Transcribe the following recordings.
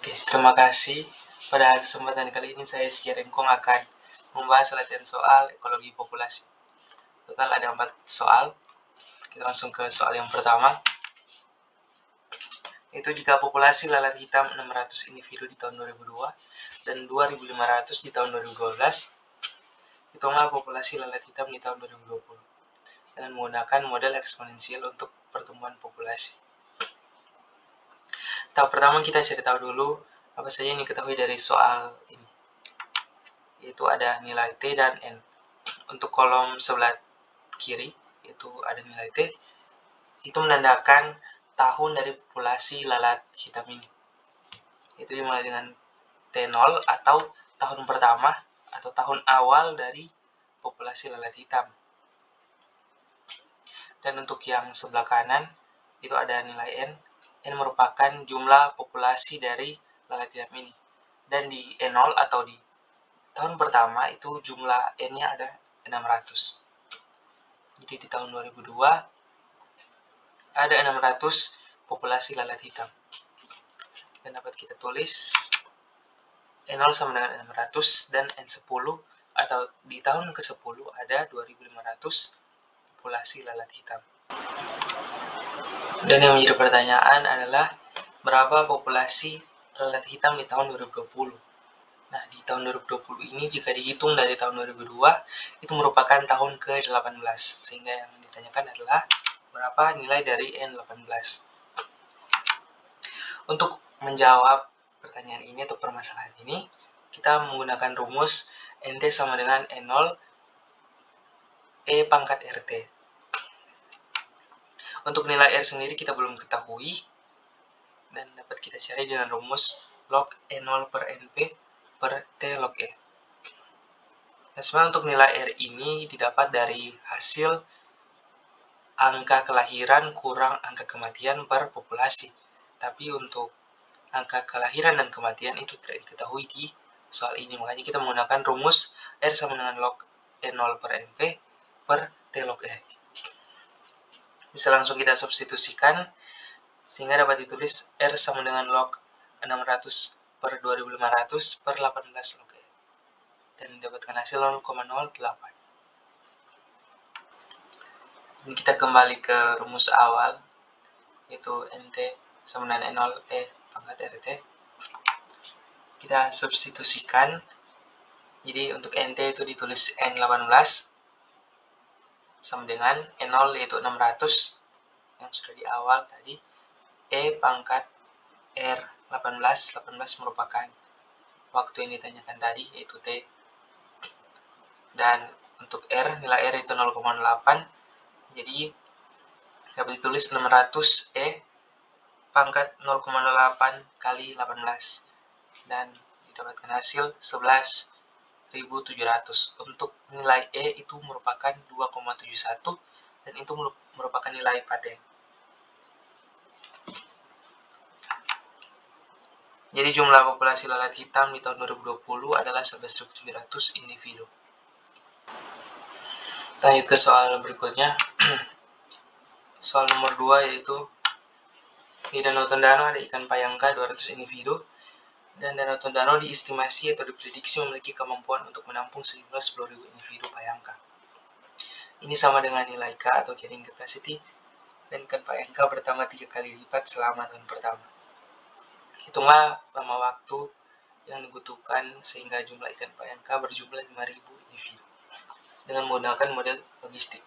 Oke, terima kasih. Pada kesempatan kali ini saya Rizky Rengkong akan membahas latihan soal ekologi populasi. Total ada 4 soal. Kita langsung ke soal yang pertama. Itu jika populasi lalat hitam 600 individu di tahun 2002 dan 2.500 di tahun 2012, hitunglah populasi lalat hitam di tahun 2020 dengan menggunakan model eksponensial untuk pertumbuhan populasi. Tahap pertama kita cari tahu dulu apa saja yang diketahui dari soal ini, yaitu ada nilai T dan N. Untuk kolom sebelah kiri, yaitu ada nilai T, itu menandakan tahun dari populasi lalat hitam ini. Itu dimulai dengan T0 atau tahun pertama atau tahun awal dari populasi lalat hitam. Dan untuk yang sebelah kanan, itu ada nilai N. N merupakan jumlah populasi dari lalat hitam ini. Dan di N0 atau di tahun pertama itu jumlah N-nya ada 600. Jadi di tahun 2002 ada 600 populasi lalat hitam. Dan dapat kita tulis N0 sama dengan 600 dan N10 atau di tahun ke-10 ada 2.500 populasi lalat hitam. Dan yang menjadi pertanyaan adalah berapa populasi lalat hitam di tahun 2020. Nah, di tahun 2020 ini jika dihitung dari tahun 2002 itu merupakan tahun ke-18, sehingga yang ditanyakan adalah berapa nilai dari N18. Untuk menjawab pertanyaan ini atau permasalahan ini, kita menggunakan rumus NT sama dengan N0 E pangkat RT. Untuk nilai R sendiri kita belum ketahui dan dapat kita cari dengan rumus log N0 per NP per T log E. Nah, sebenarnya untuk nilai R ini didapat dari hasil angka kelahiran kurang angka kematian per populasi. Tapi untuk angka kelahiran dan kematian itu tidak diketahui di soal ini. Makanya kita menggunakan rumus R sama dengan log N0 per NP per T log E. Bisa langsung kita substitusikan sehingga dapat ditulis R sama dengan log 600 per 2500 per 18 log E. Dan didapatkan hasil 0,08. Ini kita kembali ke rumus awal, yaitu NT sama dengan N0 E pangkat RT. Kita substitusikan. Jadi untuk NT itu ditulis N18 sama dengan N0 yaitu 600 yang sudah di awal tadi. E pangkat R18, 18 merupakan waktu yang ditanyakan tadi yaitu T. Dan untuk R, nilai R itu 0,8. Jadi dapat ditulis 600 E pangkat 0,8 kali 18 dan didapatkan hasil 11.700. Untuk nilai E itu merupakan 2,71 dan itu merupakan nilai paten. Jadi jumlah populasi lalat hitam di tahun 2020 adalah 11.700 individu. Lanjut ke soal berikutnya. Soal nomor 2 yaitu di Danau Tondano ada ikan payangka 200 individu dan Danau Tondano diestimasi atau diprediksi memiliki kemampuan untuk menampung sejumlah 10.000 individu payangka. Ini sama dengan nilai K atau carrying capacity dan ikan payangka bertambah 3 kali lipat selama tahun pertama. Hitunglah lama waktu yang dibutuhkan sehingga jumlah ikan payangka berjumlah 5.000 individu dengan menggunakan model logistik.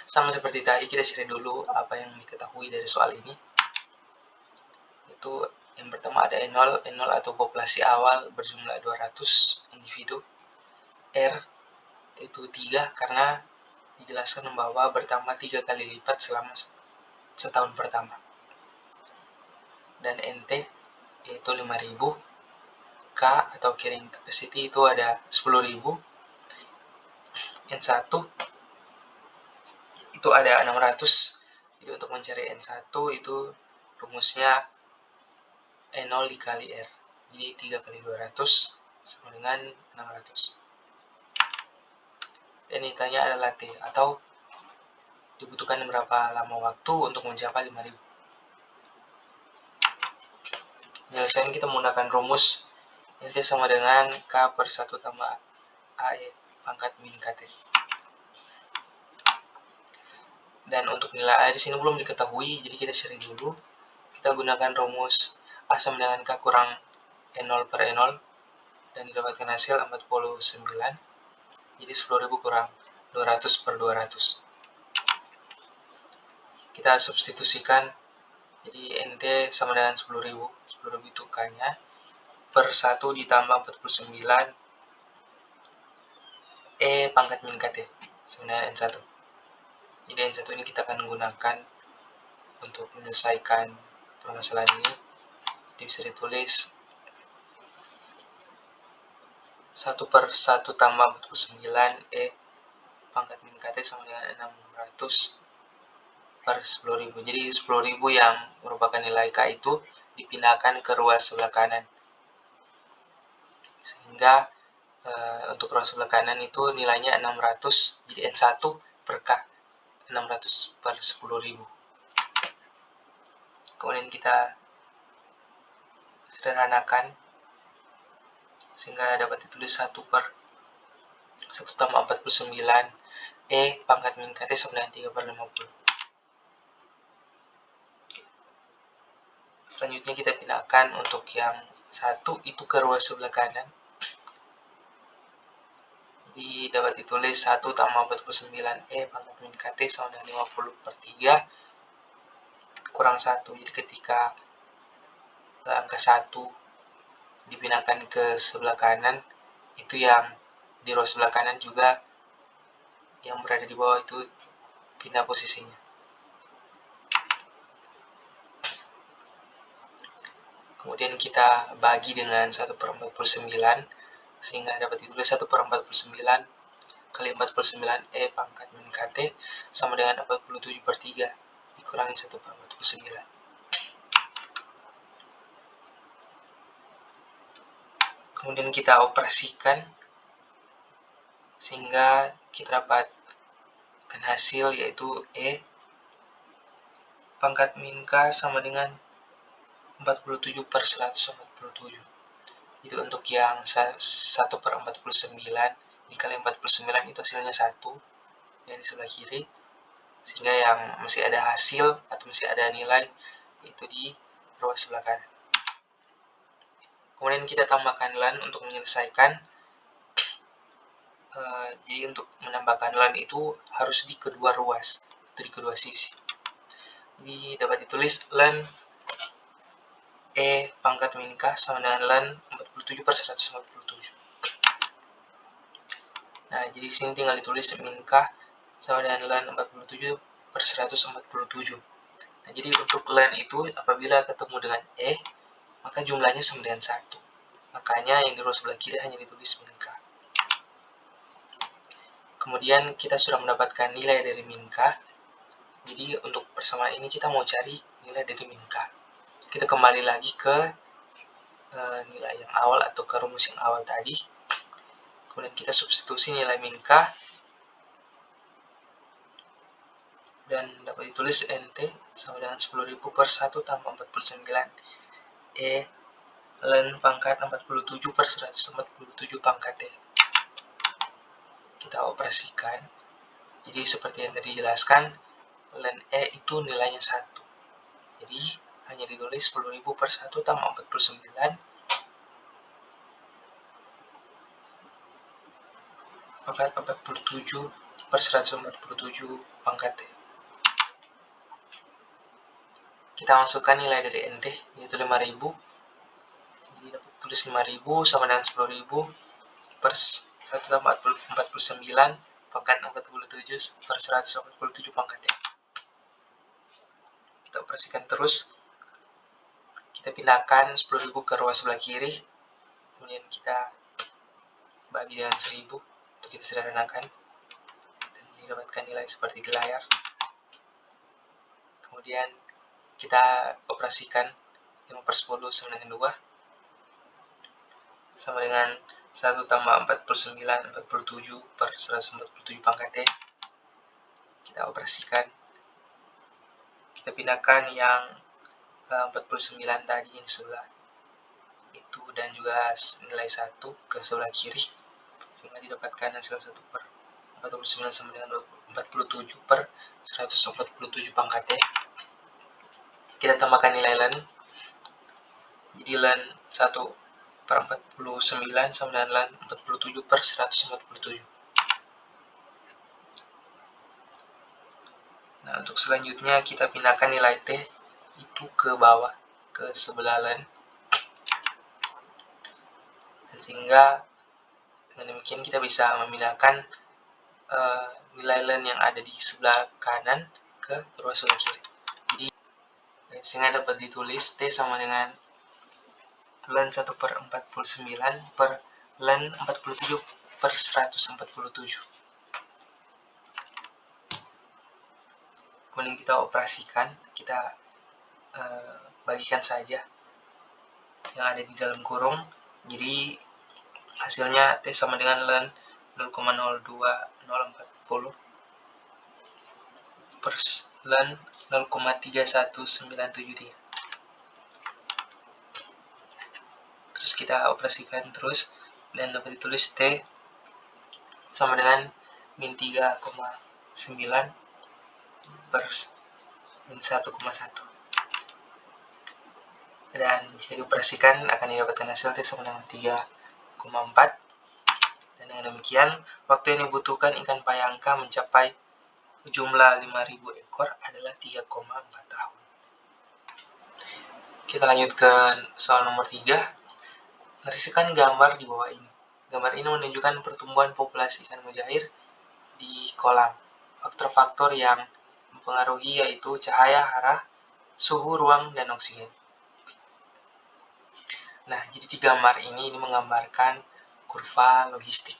Sama seperti tadi, kita cari dulu apa yang diketahui dari soal ini. Itu yang pertama ada N0 atau populasi awal berjumlah 200 individu. R itu 3 karena dijelaskan bahwa bertambah 3 kali lipat selama setahun pertama. Dan NT yaitu 5.000. K atau carrying capacity itu ada 10.000. N1 itu ada 600. Jadi untuk mencari N1 itu rumusnya N0 dikali R. Jadi 3 kali 200 sama dengan 600. Dan ditanya adalah T atau dibutuhkan berapa lama waktu untuk mencapai 5.000. Penyelesaian kita menggunakan rumus NT sama dengan K per 1 tambah AE pangkat min KT. Dan untuk nilai A di sini belum diketahui, jadi kita cari dulu. Kita gunakan rumus A sama dengan K kurang E0 per E0 dan didapatkan hasil 49. Jadi 10.000 kurang 200 per 200. Kita substitusikan, jadi NT sama dengan 10.000. 10.000 itu K-nya per 1 ditambah 49 E pangkat min KT sama dengan N1. Jadi N1 ini kita akan gunakan untuk menyelesaikan permasalahan ini. Jadi bisa ditulis 1 per 1 tambah 49 E pangkat min KT sama dengan 600 per 10.000. Jadi 10.000 yang merupakan nilai K itu dipindahkan ke ruas sebelah kanan. Sehingga untuk ruas sebelah kanan itu nilainya 600, jadi N1 per K 600 per 10.000. Kemudian kita sederhanakan sehingga dapat ditulis 1 per 1 tambah 49 E pangkat min KT sama dengan 3 per 50. Selanjutnya kita pindahkan untuk yang 1 itu ke ruas sebelah kanan. Jadi dapat ditulis 1 tambah 49 E pangkat min KT sama dengan 50 per 3 kurang 1. Jadi ketika angka 1 dipindahkan ke sebelah kanan, itu yang di ruas sebelah kanan juga yang berada di bawah itu pindah posisinya. Kemudian kita bagi dengan 1 per 49 sehingga dapat ditulis 1 per 49 kali 49 E pangkat min KT sama dengan 47 per 3 dikurangi 1 per 49. Kemudian kita operasikan sehingga kita dapatkan hasil yaitu E pangkat min K sama dengan 47 per 147. Jadi untuk yang 1 per 49 dikali 49 itu hasilnya 1 yang di sebelah kiri, sehingga yang masih ada hasil atau masih ada nilai itu di ruas sebelah kanan. Kemudian kita tambahkan LAN untuk menyelesaikan. Jadi untuk menambahkan LAN itu harus di kedua ruas, itu di kedua sisi. Jadi dapat ditulis LAN E pangkat min K sama dengan LAN 47 per 147. Nah, jadi di sini tinggal ditulis min K sama dengan LAN 47 per 147. Nah, jadi untuk LAN itu apabila ketemu dengan E, maka jumlahnya sama dengan 1. Makanya yang di ruas sebelah kiri hanya ditulis min K. Kemudian kita sudah mendapatkan nilai dari min K. Jadi untuk persamaan ini kita mau cari nilai dari min K. Kita kembali lagi ke nilai yang awal atau ke rumus yang awal tadi. Kemudian kita substitusi nilai min K dan dapat ditulis NT sama dengan 10.000 per 1 tambah 49 E LAN pangkat 47 per 147 pangkat T. Kita operasikan. Jadi seperti yang tadi dijelaskan, LAN E itu nilainya 1. Jadi hanya ditulis 10.000 per 1 tambah 49 pangkat 47 per 147 pangkat T. Kita masukkan nilai dari NT yaitu 5.000. Jadi dapat tulis 5.000 sama dengan 10.000 per 1 tambah 49 pangkat 47 per 147 pangkat T. Kita operasikan terus. Kita pindahkan 10.000 ke ruas sebelah kiri. Kemudian kita bagi dengan 1.000 untuk kita sederhanakan dan didapatkan nilai seperti di layar. Kemudian kita operasikan 5 per 10 sama dengan 2 sama dengan 1 tambah 49 47 per 147 pangkat T. Kita operasikan. Kita pindahkan yang 49 tadi di sebelah itu dan juga nilai 1 ke sebelah kiri, sehingga didapatkan hasil 1 per 49 sama dengan 47 per 147 pangkat E. Kita tambahkan nilai len, jadi len 1 per 49 sama dengan len 47 per 147. Nah, untuk selanjutnya kita pindahkan nilai T itu ke bawah, ke sebelah len. Dan sehingga dengan demikian kita bisa memindahkan nilai len yang ada di sebelah kanan ke ruas sebelah kiri. Jadi sehingga dapat ditulis T sama dengan len 1 per 49 per len 47 per 147. Kemudian kita operasikan, kita bagikan saja yang ada di dalam kurung. Jadi hasilnya T sama dengan len 0,02040 per len 0,31973. Terus kita operasikan terus dan dapat ditulis T sama dengan min 3,9 per min 1,1. Dan jika dioperasikan akan didapatkan hasil T sama dengan 3,4. Dan dengan demikian waktu yang dibutuhkan ikan payangka mencapai jumlah 5.000 ekor adalah 3,4 tahun. Kita lanjut ke soal nomor 3. Berisikan gambar di bawah ini. Gambar ini menunjukkan pertumbuhan populasi ikan mujair di kolam. Faktor-faktor yang mempengaruhi yaitu cahaya, hara, suhu ruang, dan oksigen. Nah, jadi di gambar ini menggambarkan kurva logistik.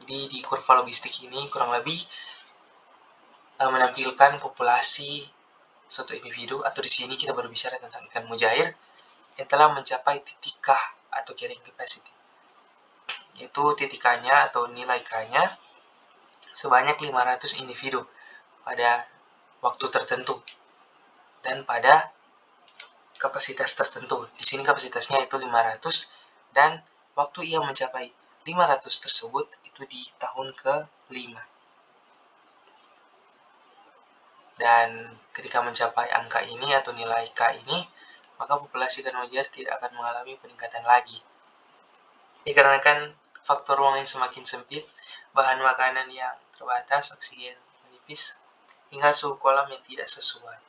Jadi di kurva logistik ini kurang lebih menampilkan populasi suatu individu, atau di sini kita berbicara tentang ikan mujair yang telah mencapai titik K atau carrying capacity, yaitu titik K-nya atau nilai K-nya sebanyak 500 individu pada waktu tertentu dan pada kapasitas tertentu. Di sini kapasitasnya itu 500 dan waktu ia mencapai 500 tersebut itu di tahun ke-5. Dan ketika mencapai angka ini atau nilai K ini, maka populasi ikan mujair tidak akan mengalami peningkatan lagi. Dikarenakan faktor ruang yang semakin sempit, bahan makanan yang terbatas, oksigen menipis, hingga suhu kolam yang tidak sesuai.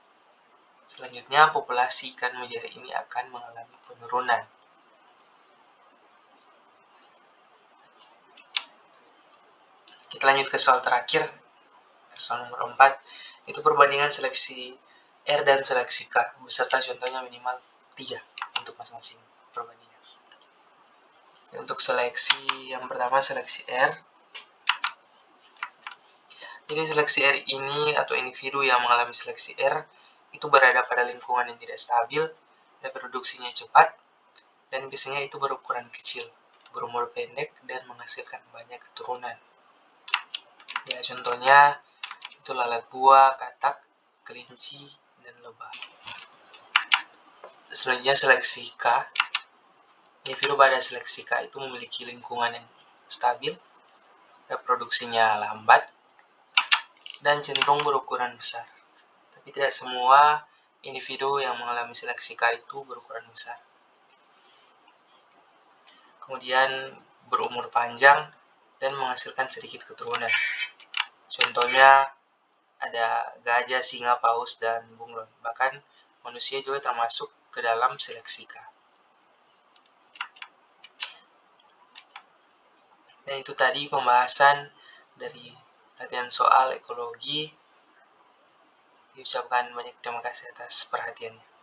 Selanjutnya, populasi ikan mujair ini akan mengalami penurunan. Kita lanjut ke soal terakhir, soal nomor 4, itu perbandingan seleksi R dan seleksi K, beserta contohnya minimal 3 untuk masing-masing perbandingan. Untuk seleksi yang pertama, seleksi R. Jadi seleksi R ini atau individu yang mengalami seleksi R itu berada pada lingkungan yang tidak stabil, reproduksinya cepat, dan biasanya itu berukuran kecil, berumur pendek, dan menghasilkan banyak keturunan. Ya, contohnya itu lalat buah, katak, kelinci, dan lebah. Selanjutnya seleksi K. Individu pada seleksi K itu memiliki lingkungan yang stabil, reproduksinya lambat, dan cenderung berukuran besar. Tapi tidak semua individu yang mengalami seleksi K itu berukuran besar. Kemudian berumur panjang dan menghasilkan sedikit keturunan. Contohnya ada gajah, singa, paus, dan bunglon. Bahkan manusia juga termasuk ke dalam seleksi K. Dan itu tadi pembahasan dari latihan soal ekologi. Diucapkan banyak terima kasih atas perhatiannya.